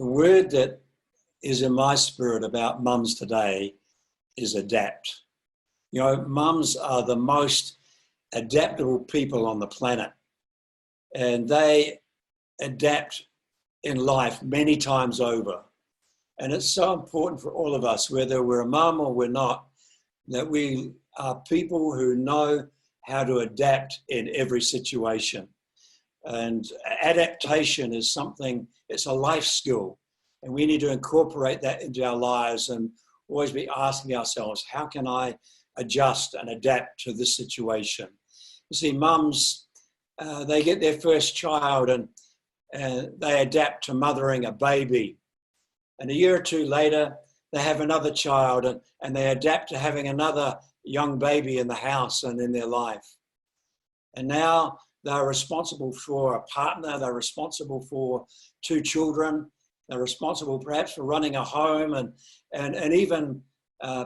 The word that is in my spirit about mums today is adapt. You know, mums are the most adaptable people on the planet, and they adapt in life many times over. And it's so important for all of us, whether we're a mum or we're not, that we are people who know how to adapt in every situation. And adaptation is something, it's a life skill, and we need to incorporate that into our lives and always be asking ourselves, how can I adjust and adapt to this situation? You see, mums, they get their first child and they adapt to mothering a baby. And a year or two later, they have another child and they adapt to having another young baby in the house and in their life. And now they're responsible for a partner, they're responsible for 2 children, they're responsible perhaps for running a home and even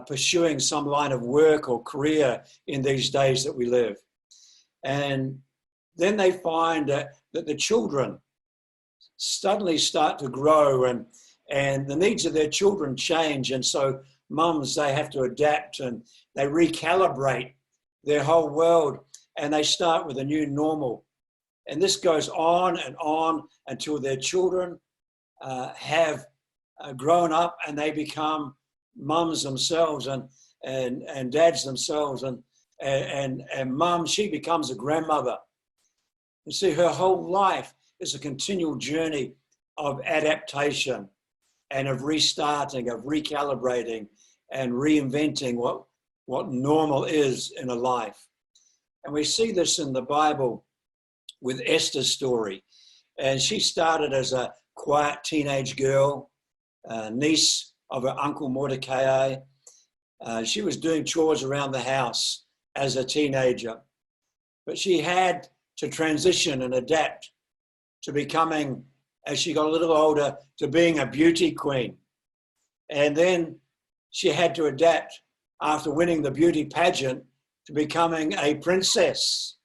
pursuing some line of work or career in these days that we live. And then they find that the children suddenly start to grow and the needs of their children change. And so mums, they have to adapt and they recalibrate their whole world and they start with a new normal. And this goes on and on until their children have grown up and they become mums themselves and dads themselves. And mum, she becomes a grandmother. You see, her whole life is a continual journey of adaptation and of restarting, of recalibrating and reinventing what normal is in a life. And we see this in the Bible with Esther's story. And she started as a quiet teenage girl, niece of her uncle Mordecai. She was doing chores around the house as a teenager, but she had to transition and adapt to becoming, as she got a little older, to being a beauty queen. And then she had to adapt after winning the beauty pageant to becoming a princess.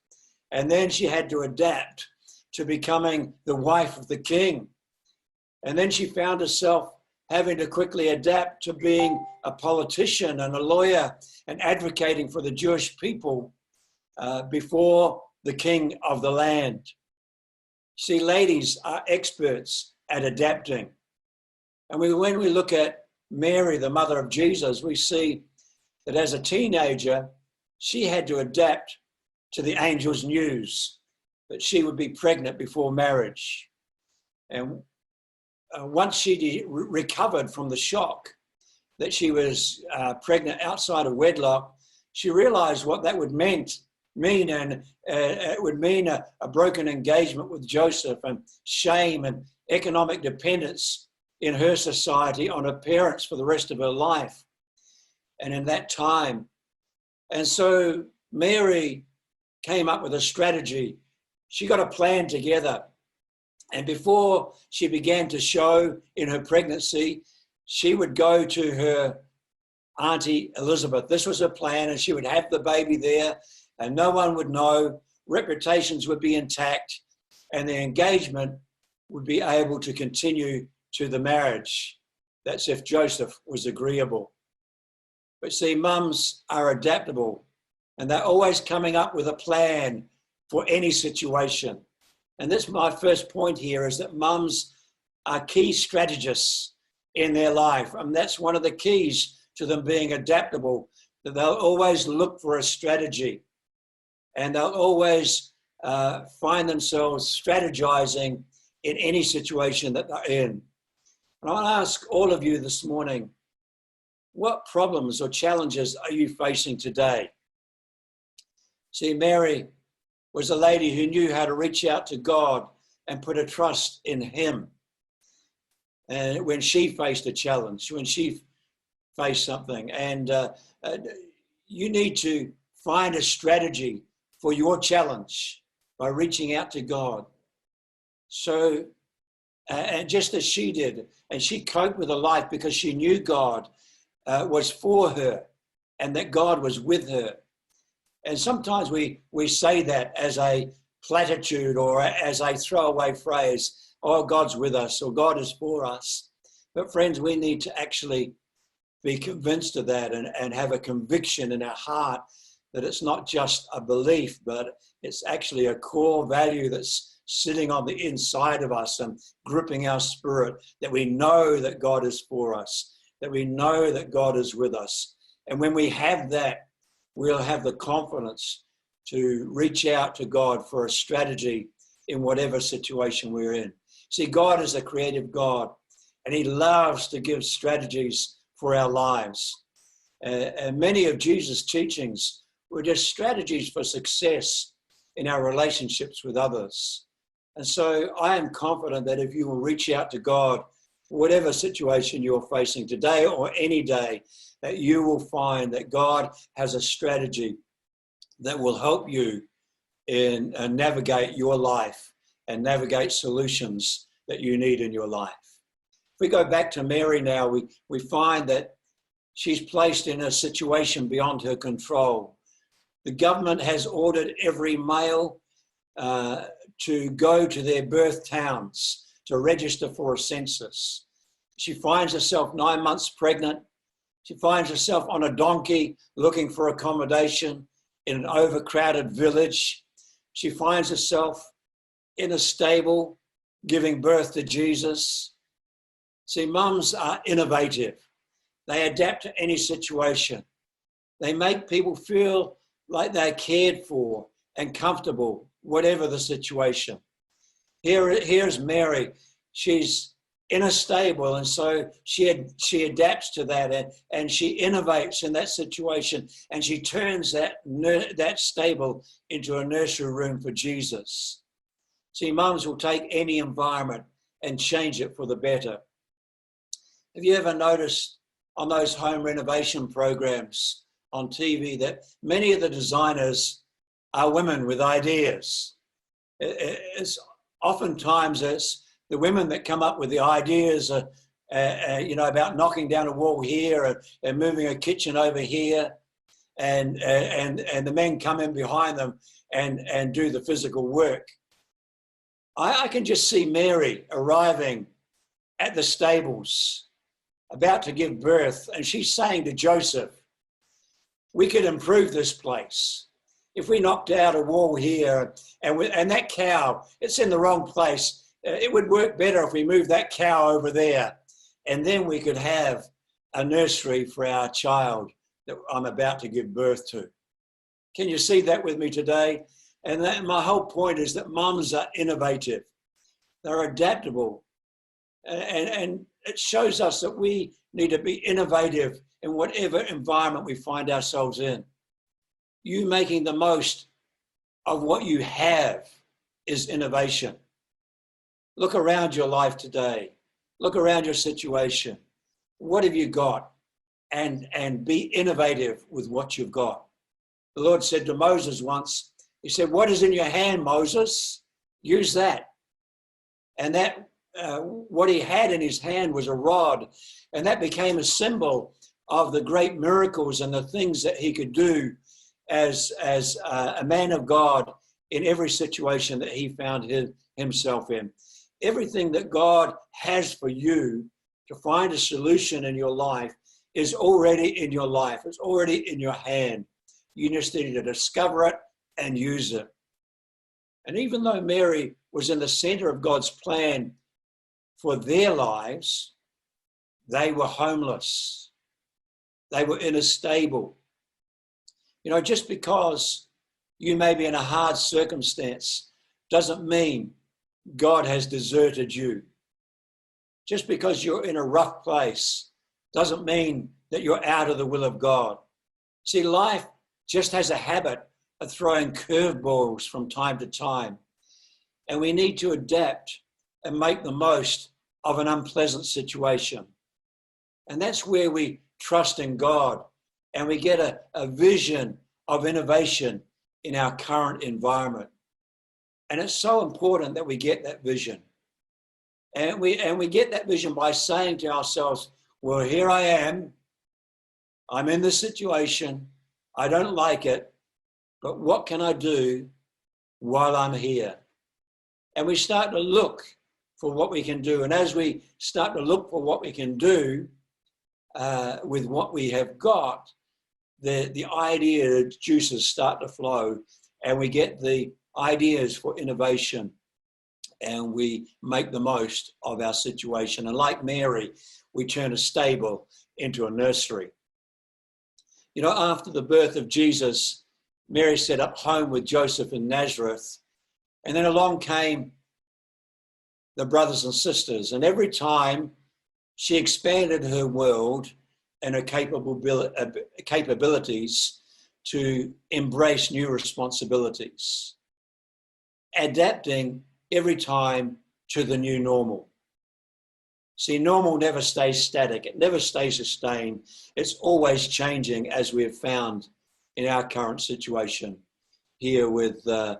And then she had to adapt to becoming the wife of the king. And then she found herself having to quickly adapt to being a politician and a lawyer and advocating for the Jewish people before the king of the land. See, ladies are experts at adapting. And when we look at Mary, the mother of Jesus, we see that as a teenager, she had to adapt to the angel's news that she would be pregnant before marriage. And once she recovered from the shock that she was pregnant outside of wedlock, she realized what that would mean, and it would mean a broken engagement with Joseph and shame and economic dependence in her society on her parents for the rest of her life. And in that time, and so Mary came up with a strategy. She got a plan together. And before she began to show in her pregnancy, she would go to her Auntie Elizabeth. This was her plan, and she would have the baby there, and no one would know. Reputations would be intact, and the engagement would be able to continue to the marriage. That's if Joseph was agreeable. But see, mums are adaptable, and they're always coming up with a plan for any situation. And that's my first point here, is that mums are key strategists in their life. And that's one of the keys to them being adaptable, that they'll always look for a strategy and they'll always find themselves strategizing in any situation that they're in. And I want to ask all of you this morning, what problems or challenges are you facing today? See, Mary was a lady who knew how to reach out to God and put a trust in him. And when she faced a challenge, when she faced something, and you need to find a strategy for your challenge by reaching out to God. So, and just as she did, and she coped with her life because she knew God was for her and that God was with her. And sometimes we say that as a platitude or as a throwaway phrase, oh, God's with us or God is for us. But friends, we need to actually be convinced of that and have a conviction in our heart that it's not just a belief, but it's actually a core value that's sitting on the inside of us and gripping our spirit, that we know that God is for us, that we know that God is with us. And when we have that, we'll have the confidence to reach out to God for a strategy in whatever situation we're in. See, God is a creative God, and he loves to give strategies for our lives. And many of Jesus' teachings were just strategies for success in our relationships with others. And so I am confident that if you will reach out to God, whatever situation you're facing today or any day, that you will find that God has a strategy that will help you in navigate your life and navigate solutions that you need in your life. If we go back to Mary now, we find that she's placed in a situation beyond her control. The government has ordered every male to go to their birth towns to register for a census. She finds herself 9 months pregnant. She finds herself on a donkey looking for accommodation in an overcrowded village. She finds herself in a stable giving birth to Jesus. See, mums are innovative. They adapt to any situation. They make people feel like they're cared for and comfortable, whatever the situation. Here's Mary. She's in a stable, and so she adapts to that, and she innovates in that situation, and she turns that stable into a nursery room for Jesus. See, mums will take any environment and change it for the better. Have you ever noticed on those home renovation programs on TV that many of the designers are women with ideas? Oftentimes it's the women that come up with the ideas, about knocking down a wall here and moving a kitchen over here, and the men come in behind them and do the physical work. I can just see Mary arriving at the stables, about to give birth, and she's saying to Joseph, we could improve this place. If we knocked out a wall here and that cow, it's in the wrong place, it would work better if we moved that cow over there. And then we could have a nursery for our child that I'm about to give birth to. Can you see that with me today? And my whole point is that mums are innovative. They're adaptable. And it shows us that we need to be innovative in whatever environment we find ourselves in. You making the most of what you have is innovation. Look around your life today. Look around your situation. What have you got? And be innovative with what you've got. The Lord said to Moses once, he said, what is in your hand, Moses? Use that. And that what he had in his hand was a rod, and that became a symbol of the great miracles and the things that he could do as a man of God in every situation that he found himself in. Everything that God has for you to find a solution in your life is already in your life. It's already in your hand. You just need to discover it and use it. And even though Mary was in the center of God's plan for their lives, they were homeless. They were in a stable. You know, just because you may be in a hard circumstance doesn't mean God has deserted you. Just because you're in a rough place doesn't mean that you're out of the will of God. See, life just has a habit of throwing curveballs from time to time. And we need to adapt and make the most of an unpleasant situation. And that's where we trust in God and we get a vision of innovation in our current environment. And it's so important that we get that vision. And we get that vision by saying to ourselves, well, here I am. I'm in this situation. I don't like it, but what can I do while I'm here? And we start to look for what we can do. And as we start to look for what we can do with what we have got, the idea juices start to flow, and we get the ideas for innovation, and we make the most of our situation. And like Mary, we turn a stable into a nursery. You know, after the birth of Jesus, Mary set up home with Joseph in Nazareth, and then along came the brothers and sisters, and every time she expanded her world and her capabilities to embrace new responsibilities, adapting every time to the new normal. See, normal never stays static. It never stays sustained. It's always changing, as we have found in our current situation here with the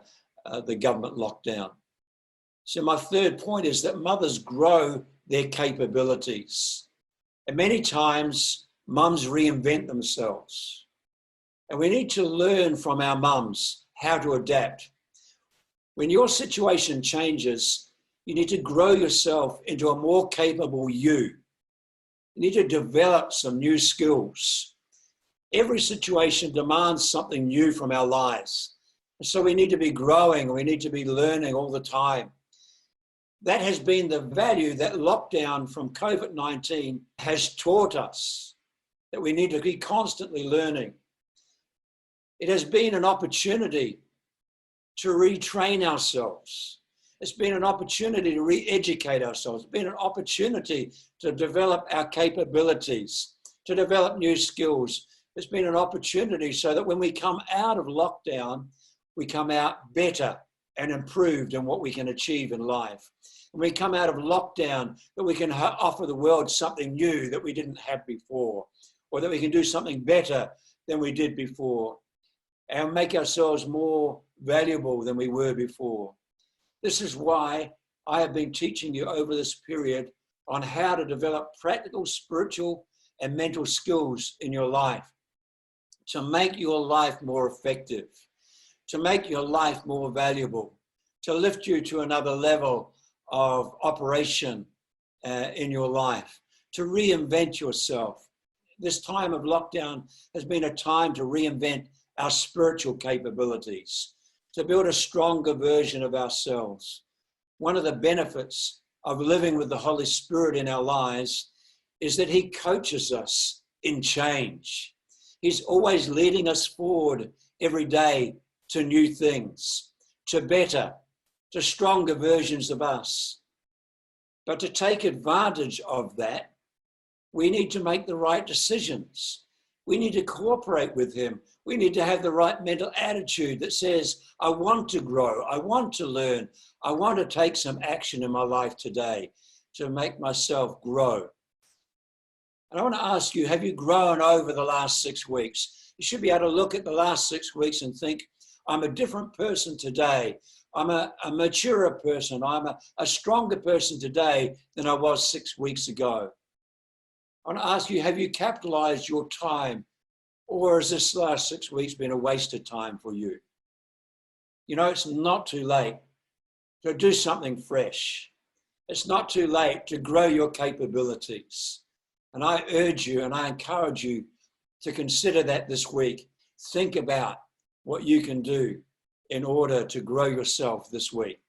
government lockdown. So my third point is that mothers grow their capabilities. And many times, mums reinvent themselves. And we need to learn from our mums how to adapt. When your situation changes, you need to grow yourself into a more capable you. You need to develop some new skills. Every situation demands something new from our lives. So we need to be growing, we need to be learning all the time. That has been the value that lockdown from COVID-19 has taught us, that we need to be constantly learning. It has been an opportunity to retrain ourselves. It's been an opportunity to re-educate ourselves. It's been an opportunity to develop our capabilities, to develop new skills. It's been an opportunity so that when we come out of lockdown, we come out better and improved in what we can achieve in life. When we come out of lockdown, that we can offer the world something new that we didn't have before, or that we can do something better than we did before, and make ourselves more valuable than we were before. This is why I have been teaching you over this period on how to develop practical, spiritual, and mental skills in your life to make your life more effective, to make your life more valuable, to lift you to another level of operation in your life, to reinvent yourself. This time of lockdown has been a time to reinvent our spiritual capabilities, to build a stronger version of ourselves. One of the benefits of living with the Holy Spirit in our lives is that He coaches us in change. He's always leading us forward every day to new things, to better, to stronger versions of us. But to take advantage of that, we need to make the right decisions. We need to cooperate with Him. We need to have the right mental attitude that says, I want to grow, I want to learn, I want to take some action in my life today to make myself grow. And I want to ask you, have you grown over the last 6 weeks? You should be able to look at the last 6 weeks and think, I'm a different person today. I'm a maturer person. I'm a stronger person today than I was 6 weeks ago. I want to ask you, have you capitalized your time, or has this last 6 weeks been a waste of time for you? You know, it's not too late to do something fresh. It's not too late to grow your capabilities. And I urge you and I encourage you to consider that this week. Think about what you can do in order to grow yourself this week.